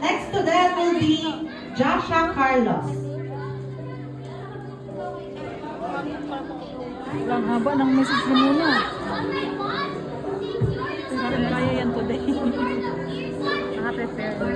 Next to that will be Joshua Carlos. Ang haba ng message mo muna. Kaya yan today. Naka-prepare.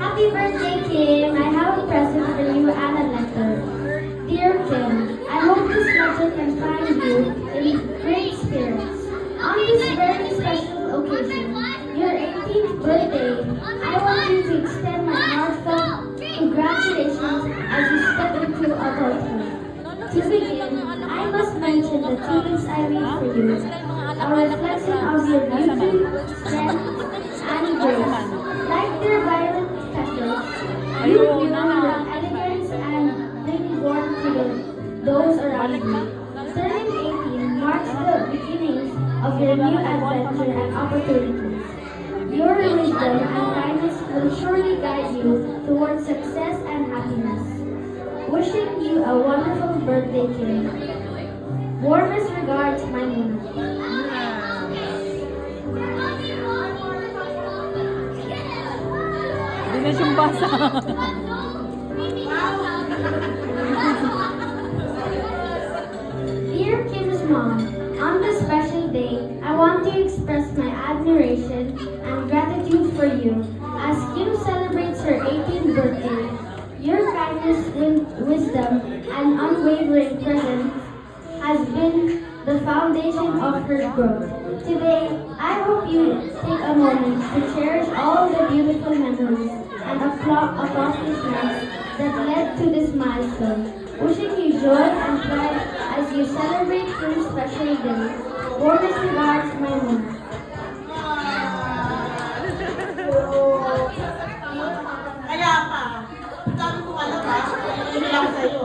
Happy birthday, Kim. I have a present for you and a letter. Dear Kim, I hope this letter can find you in great spirits. On this very special occasion, your 18th birthday, I want you to extend my heartfelt congratulations as you step into adulthood. To begin, I must mention the themes I read for you, a reflection of your beauty, strength, and grace. Like their violet petals, you bring elegance and bring warmth to those around you. Turning 18 marks the beginnings of your new adventure and opportunities. Your wisdom and kindness will surely guide you towards success and happiness. Wishing you a wonderful birthday, Kim. Warmest regards, my Nina. Hindi na siyang basa. Dear Kim's mom, on this special day, I want to express my admiration and gratitude for you as Kim celebrates her 18th birthday. Your kindness, wisdom, and unwavering presence has been the foundation of her growth. Today, I hope you take a moment to cherish all the beautiful memories and accomplishments that led to this milestone. Wishing you joy and pride as you celebrate this special day. Warmest regards, my mom. Kaya pa, sabi ko alam ba, yun lang sa'yo.